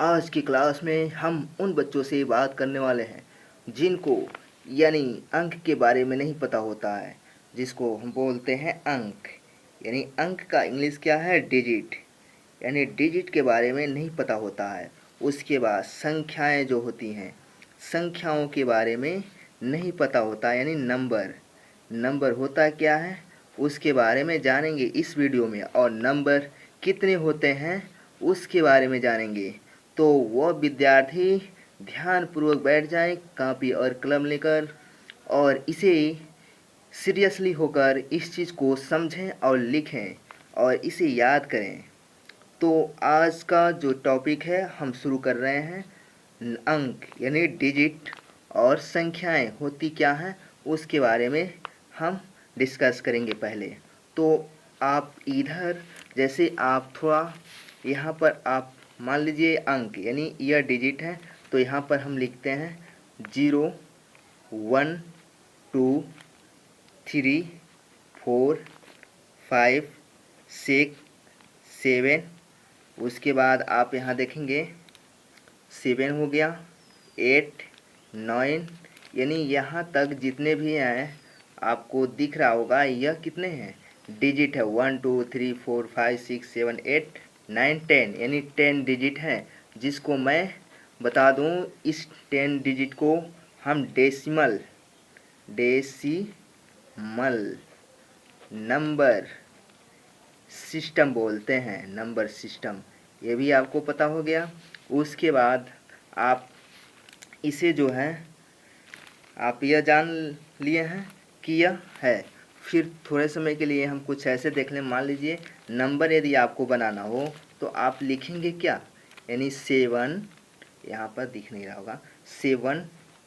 आज की क्लास में हम उन बच्चों से बात करने वाले हैं जिनको यानी अंक के बारे में नहीं पता होता है, जिसको हम बोलते हैं अंक। यानी अंक का इंग्लिश क्या है? डिजिट। यानी डिजिट के बारे में नहीं पता होता है। उसके बाद संख्याएं जो होती हैं, संख्याओं के बारे में नहीं पता होता, यानी नंबर। नंबर होता क्या है उसके बारे में जानेंगे इस वीडियो में, और नंबर कितने होते हैं उसके बारे में जानेंगे। तो वह विद्यार्थी ध्यानपूर्वक बैठ जाएं कॉपी और कलम लेकर, और इसे सीरियसली होकर इस चीज़ को समझें और लिखें और इसे याद करें। तो आज का जो टॉपिक है हम शुरू कर रहे हैं। अंक यानी डिजिट और संख्याएं होती क्या हैं उसके बारे में हम डिस्कस करेंगे पहले। तो आप इधर जैसे आप थोड़ा यहाँ पर आप मान लीजिए अंक यानी यह डिजिट है, तो यहाँ पर हम लिखते हैं 0 1 2 3 4 5 6 7। उसके बाद आप यहाँ देखेंगे 7 हो गया, 8 9, यानी यहाँ तक जितने भी हैं आपको दिख रहा होगा यह कितने हैं? डिजिट है। 1 2 3 4 5 6 7 8 9 10, यानी 10 डिजिट हैं, जिसको मैं बता दूं इस 10 डिजिट को हम डेसिमल नंबर सिस्टम बोलते हैं। नंबर सिस्टम, ये भी आपको पता हो गया। उसके बाद आप इसे जो है आप यह जान लिए हैं कि यह है। फिर थोड़े समय के लिए हम कुछ ऐसे देख लें। मान लीजिए नंबर यदि आपको बनाना हो तो आप लिखेंगे क्या? यानी 7, यहाँ पर दिख नहीं रहा होगा, 7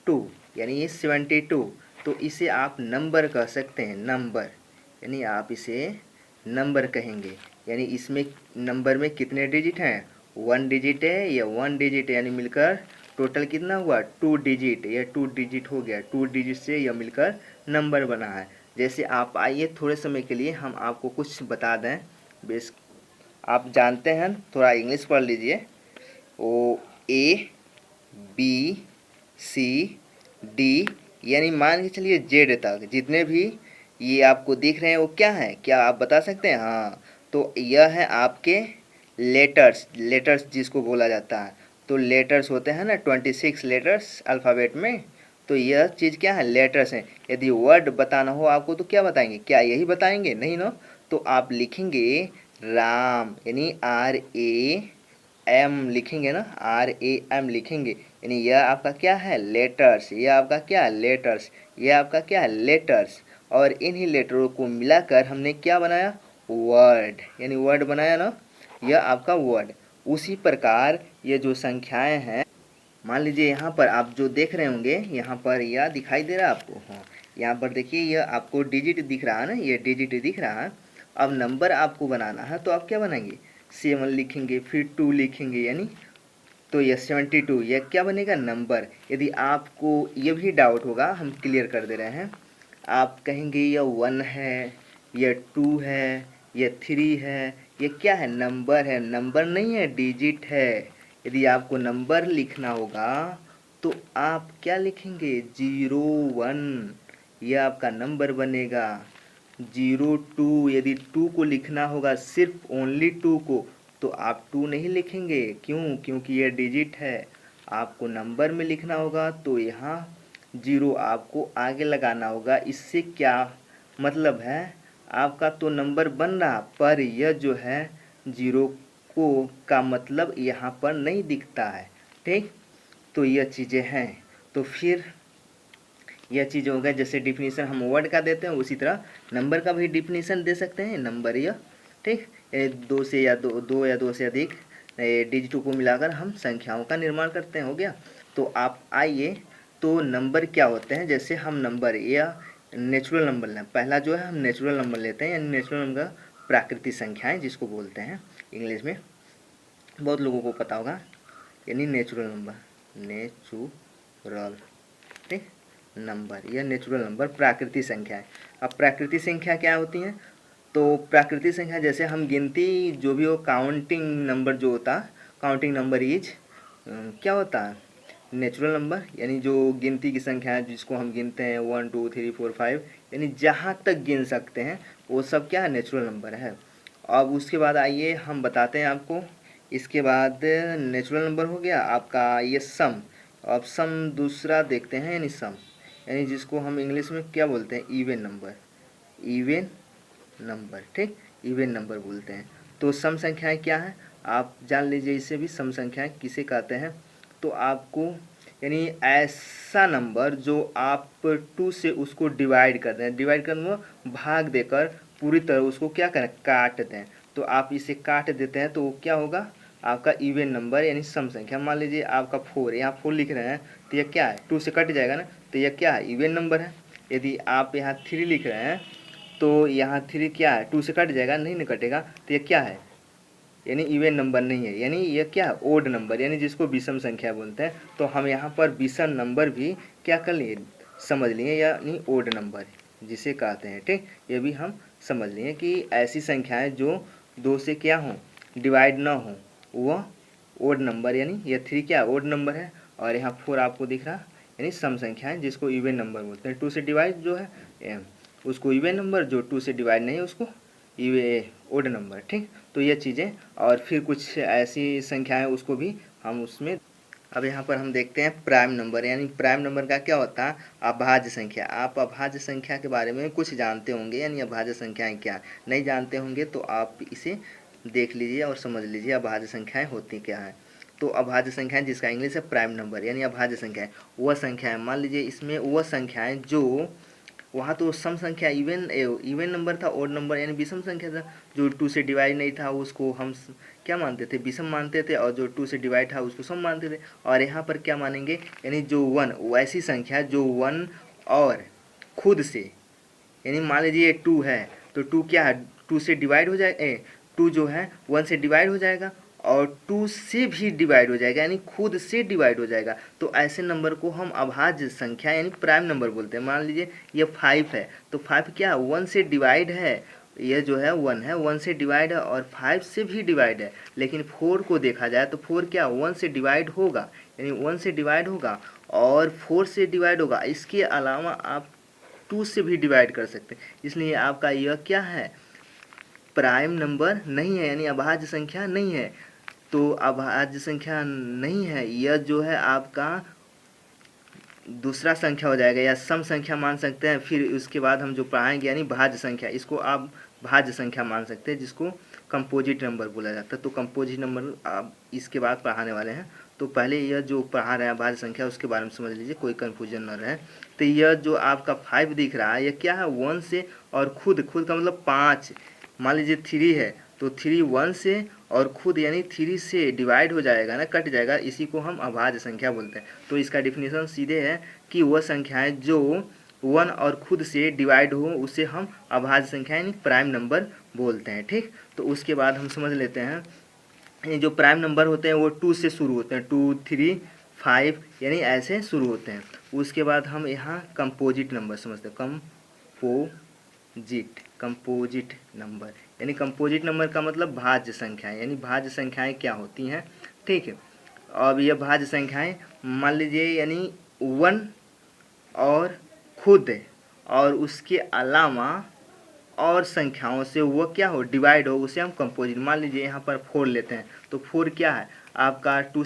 2, यानी ये 72। तो इसे आप नंबर कह सकते हैं, नंबर। यानी आप इसे नंबर कहेंगे। यानी इसमें नंबर में कितने डिजिट हैं? 1 डिजिट है, या 1 डिजिट यानी मिलकर टोटल कितना हुआ? 2 डिजिट। यह 2 डिजिट हो गया। 2 डिजिट से यह मिलकर नंबर बना है। जैसे आप आइए थोड़े समय के लिए हम आपको कुछ बता दें। बेस आप जानते हैं, थोड़ा इंग्लिश पढ़ लीजिए। ओ ए बी सी डी, यानी मान के चलिए जेड तक जितने भी ये आपको दिख रहे हैं वो क्या है? क्या आप बता सकते हैं? हाँ, तो यह है आपके लेटर्स जिसको बोला जाता है। तो लेटर्स होते हैं ना, 26 लेटर्स अल्फ़ाबेट में। तो यह चीज़ क्या है? लेटर्स हैं। यदि वर्ड बताना हो आपको तो क्या बताएंगे? क्या यही बताएंगे? नहीं ना। तो आप लिखेंगे राम, यानी RAM लिखेंगे ना, RAM लिखेंगे। यानी यह आपका क्या है? लेटर्स। यह आपका क्या है? लेटर्स। यह आपका क्या है? लेटर्स। और इन्हीं लेटरों को मिलाकर हमने क्या बनाया? वर्ड। यानी वर्ड बनाया ना, यह आपका वर्ड। उसी प्रकार ये जो संख्याएं हैं, मान लीजिए यहाँ पर आप जो देख रहे होंगे, यहाँ पर यह दिखाई दे रहा है आपको। हाँ, यहाँ पर देखिए यह आपको डिजिट दिख रहा है ना, ये डिजिट दिख रहा है। अब नंबर आपको बनाना है तो आप क्या बनाएंगे? 7 लिखेंगे, फिर 2 लिखेंगे, यानी तो यह 72, यह क्या बनेगा? नंबर। यदि आपको ये भी डाउट होगा, हम क्लियर कर दे रहे हैं। आप कहेंगे यह 1 है, यह 2 है, यह 3 है, यह क्या है? नंबर है। नंबर नहीं है, डिजिट है। यदि आपको नंबर लिखना होगा तो आप क्या लिखेंगे? 0 1, यह आपका नंबर बनेगा। 0 2, यदि 2 को लिखना होगा, सिर्फ ओनली 2 को, तो आप 2 नहीं लिखेंगे। क्यों? क्योंकि यह डिजिट है। आपको नंबर में लिखना होगा तो यहाँ 0 आपको आगे लगाना होगा। इससे क्या मतलब है? आपका तो नंबर बन रहा, पर यह जो है 0 को का मतलब यहाँ पर नहीं दिखता है। ठीक, तो यह चीज़ें हैं। तो फिर यह चीज़ हो गया। जैसे डिफिनीशन हम वर्ड का देते हैं, उसी तरह नंबर का भी डिफिनीशन दे सकते हैं। नंबर यह, ठीक, दो से या दो या दो से अधिक डिजिटों को मिलाकर हम संख्याओं का निर्माण करते हैं। हो गया। तो आप आइए, तो नंबर क्या होते हैं? जैसे हम नंबर या नेचुरल नंबर लें, पहला जो है हम नेचुरल नंबर लेते हैं, यानी नेचुरल नंबर प्राकृतिक संख्याएं जिसको बोलते हैं इंग्लिश में, बहुत लोगों को पता होगा। यानी नेचुरल नंबर, नेचुरल, ठीक, नंबर, यह नेचुरल नंबर प्राकृतिक संख्या है। अब प्राकृतिक संख्या क्या होती हैं? तो प्राकृतिक संख्या जैसे हम गिनती जो भी हो, काउंटिंग नंबर जो होता, काउंटिंग नंबर इज क्या होता है, नेचुरल नंबर, यानी जो गिनती की संख्या है जिसको हम गिनते हैं 1 2 3 4 5, यानी जहाँ तक गिन सकते हैं वो सब क्या है, नेचुरल नंबर है। अब उसके बाद आइए हम बताते हैं आपको। इसके बाद नेचुरल नंबर हो गया आपका ये सम। अब सम दूसरा देखते हैं, यानी सम, यानी जिसको हम इंग्लिश में क्या बोलते हैं, इवन नंबर। इवन नंबर, ठीक, इवन नंबर बोलते हैं। तो सम संख्याएं क्या है, आप जान लीजिए इसे भी, सम संख्याएं किसे कहते हैं। तो आपको यानी ऐसा नंबर जो आप 2 से उसको डिवाइड कर दें, डिवाइड कर दो भाग देकर पूरी तरह उसको क्या करें, काट दें। तो आप इसे काट देते हैं तो वो क्या होगा, आपका इवन नंबर यानी सम संख्या। मान लीजिए आपका 4, यहाँ 4 लिख रहे हैं तो यह क्या है, 2 से कट जाएगा ना, तो यह क्या है, इवन नंबर है। यदि आप यहाँ 3 लिख रहे हैं तो यहाँ 3 क्या है, 2 से कट जाएगा, नहीं ना कटेगा, तो यह क्या है, यानी इवन नंबर नहीं है, यानी ये क्या है, ओड नंबर, यानी जिसको विषम संख्या बोलते हैं। तो हम यहाँ पर विषम नंबर भी क्या कर लिए, समझ लिए, यानी ओड नंबर जिसे कहते हैं, ठीक। ये भी हम समझ लिए कि ऐसी संख्याएं जो 2 से क्या हों, डिवाइड ना हो, वह ओड नंबर, यानी ये 3 क्या ओड नंबर है, और यहाँ 4 आपको दिख रहा, यानी सम संख्याएं जिसको इवन नंबर बोलते हैं। 2 से डिवाइड जो है उसको इवन नंबर, जो 2 से डिवाइड नहीं है उसको ओड नंबर, ठीक। तो ये चीज़ें, और फिर कुछ ऐसी संख्याएं उसको भी हम उसमें। अब यहाँ पर हम देखते हैं प्राइम नंबर, यानी प्राइम नंबर का क्या होता है, अभाज्य संख्या। आप अभाज्य संख्या के बारे में कुछ जानते होंगे, यानी अभाज्य संख्याएं क्या, नहीं जानते होंगे तो आप इसे देख लीजिए और समझ लीजिए अभाज्य संख्याएं होती क्या है। तो अभाज्य संख्याएं जिसका इंग्लिश है प्राइम नंबर, यानी अभाज्य संख्याएं वह संख्याएं, मान लीजिए इसमें वह संख्याएं जो, वहाँ तो सम संख्या इवन नंबर था, ओड नंबर यानी विषम संख्या था। जो 2 से डिवाइड नहीं था उसको हम क्या मानते थे, विषम मानते थे, और जो 2 से डिवाइड था उसको सम मानते थे। और यहाँ पर क्या मानेंगे, यानी जो 1, वैसी संख्या जो 1 और खुद से, यानी मान लीजिए 2 है तो 2 क्या है, 2 से डिवाइड हो जाए, 2 जो है 1 से डिवाइड हो जाएगा और 2 से भी डिवाइड हो जाएगा, यानी खुद से डिवाइड हो जाएगा। तो ऐसे नंबर को हम अभाज्य संख्या यानी प्राइम नंबर बोलते हैं। मान लीजिए ये 5 है तो 5 क्या है, 1 से डिवाइड है, ये जो है 1 है, 1 से डिवाइड है और 5 से भी डिवाइड है। लेकिन 4 को देखा जाए तो 4 क्या 1 से डिवाइड होगा, यानी 1 से डिवाइड होगा और 4 से डिवाइड होगा। इसके अलावा आप 2 से भी डिवाइड कर सकते हैं, इसलिए आपका यह क्या है, प्राइम नंबर नहीं है, यानी अभाज्य संख्या नहीं है। तो अभाज्य संख्या नहीं है, यह जो है आपका दूसरा संख्या हो जाएगा, या सम संख्या मान सकते हैं। फिर उसके बाद हम जो पढ़ाएंगे यानी भाज्य संख्या, इसको आप भाज्य संख्या मान सकते हैं, जिसको कंपोजिट नंबर बोला जाता है। तो कंपोजिट नंबर आप इसके बाद पढ़ाने वाले हैं। तो पहले यह जो पढ़ा रहे हैं भाज्य संख्या उसके बारे में समझ लीजिए, कोई कन्फ्यूजन न रहे। तो यह जो आपका 5 दिख रहा है यह क्या है, 1 से, और खुद का मतलब 5। मान लीजिए 3 है तो 3 1 से और खुद यानी 3 से डिवाइड हो जाएगा ना, कट जाएगा, इसी को हम अभाज्य संख्या बोलते हैं। तो इसका डिफिनीशन सीधे है कि वह संख्याएं जो 1 और खुद से डिवाइड हो उसे हम अभाज्य संख्या यानी प्राइम नंबर बोलते हैं, ठीक। तो उसके बाद हम समझ लेते हैं, ये जो प्राइम नंबर होते हैं वो 2 से शुरू होते हैं, 2 3 5 यानी ऐसे शुरू होते हैं। उसके बाद हम यहाँ कंपोजिट नंबर समझते हैं, कंपोजिट नंबर, यानी कंपोजिट नंबर का मतलब भाज्य संख्याएं, यानी भाज्य संख्याएं क्या होती हैं, ठीक है। अब ये भाज्य संख्याएं मान लीजिए यानी 1 और खुद और उसके अलावा और संख्याओं से वो क्या हो, डिवाइड हो, उसे हम कंपोजिट। मान लीजिए यहाँ पर 4 लेते हैं तो 4 क्या है आपका 1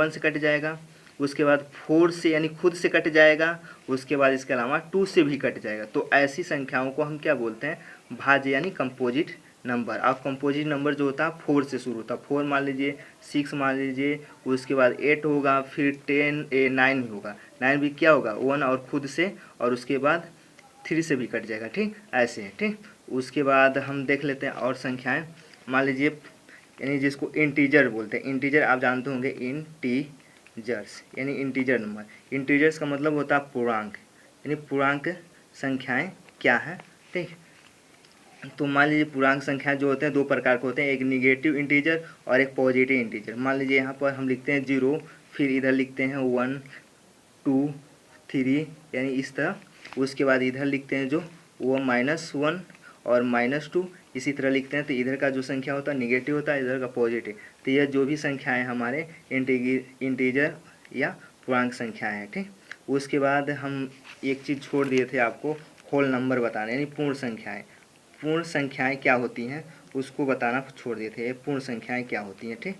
से कट जाएगा, उसके बाद 4 से यानी खुद से कट जाएगा, उसके बाद इसके अलावा 2 से भी कट जाएगा। तो ऐसी संख्याओं को हम क्या बोलते हैं, भाज्य यानी कंपोजिट नंबर। अब कंपोजिट नंबर जो होता है 4 से शुरू होता है, 4 मान लीजिए, 6 मान लीजिए, उसके बाद 8 होगा, फिर 9 होगा, 9 भी क्या होगा 1 और खुद से, और उसके बाद 3 से भी कट जाएगा, ठीक, ऐसे है, ठीक। उसके बाद हम देख लेते हैं और संख्याएं। मान लीजिए यानी जिसको इंटीजर बोलते हैं, इंटीजर आप जानते होंगे, इंटीजर्स यानी इंटीजर नंबर। इंटीजर्स का मतलब होता है पूर्णांक, यानी पूर्णांक संख्याएं क्या है, ठीक। तो मान लीजिए पूर्णांक संख्याएं जो होते हैं 2 प्रकार के होते हैं, एक निगेटिव इंटीजर और एक पॉजिटिव इंटीजर। मान लीजिए यहाँ पर हम लिखते हैं 0, फिर इधर लिखते हैं 1 2 3 यानी इस तरह। उसके बाद इधर लिखते हैं जो वो -1 और -2, इसी तरह लिखते हैं। तो इधर का जो संख्या होता है निगेटिव होता है, इधर का पॉजिटिव। तो तो यह जो भी संख्याएं हमारे इंटीजर या पूर्णांक संख्याएं हैं, ठीक। उसके बाद हम एक चीज़ छोड़ दिए थे आपको, होल नंबर बताने, यानी पूर्ण संख्याएं। पूर्ण संख्याएं क्या होती हैं उसको बताना छोड़ दिए थे। ये पूर्ण संख्याएं क्या होती हैं, ठीक।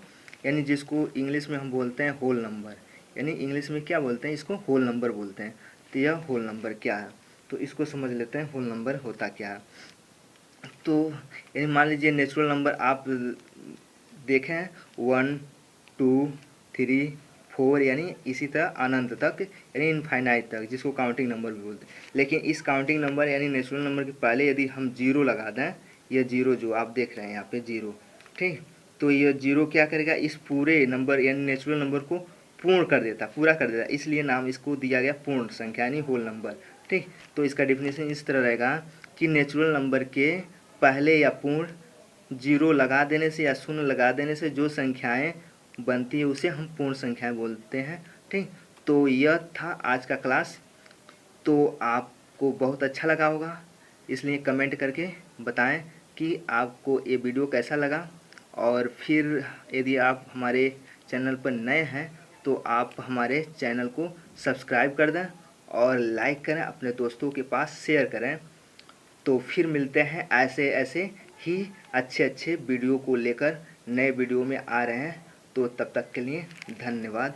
यानी जिसको इंग्लिश में हम बोलते हैं होल नंबर, यानी इंग्लिश में क्या बोलते हैं, इसको होल नंबर बोलते हैं। तो यह होल नंबर क्या है, तो इसको समझ लेते हैं होल नंबर होता क्या है। तो यानी मान लीजिए नेचुरल नंबर आप देखें 1 2 3 4, यानी इसी तरह अनंत तक, यानी इनफाइनाइट तक, जिसको काउंटिंग नंबर भी बोलते हैं। लेकिन इस काउंटिंग नंबर यानी नेचुरल नंबर के पहले यदि हम जीरो लगा दें, यह जीरो जो आप देख रहे हैं यहाँ पे जीरो, ठीक। तो यह जीरो क्या करेगा, इस पूरे नंबर यानी नेचुरल नंबर को पूर्ण कर देता, पूरा कर देता, इसलिए नाम इसको दिया गया पूर्ण संख्या यानी होल नंबर, ठीक। तो इसका डिफिनेशन इस तरह रहेगा कि नेचुरल नंबर के पहले या पूर्ण जीरो लगा देने से या शून्य लगा देने से जो संख्याएं बनती है उसे हम पूर्ण संख्याएं बोलते हैं, ठीक। तो यह था आज का क्लास। तो आपको बहुत अच्छा लगा होगा, इसलिए कमेंट करके बताएं कि आपको ये वीडियो कैसा लगा। और फिर यदि आप हमारे चैनल पर नए हैं तो आप हमारे चैनल को सब्सक्राइब कर दें और लाइक करें, अपने दोस्तों के पास शेयर करें। तो फिर मिलते हैं ऐसे ऐसे ही अच्छे अच्छे वीडियो को लेकर, नए वीडियो में आ रहे हैं। तो तब तक के लिए धन्यवाद।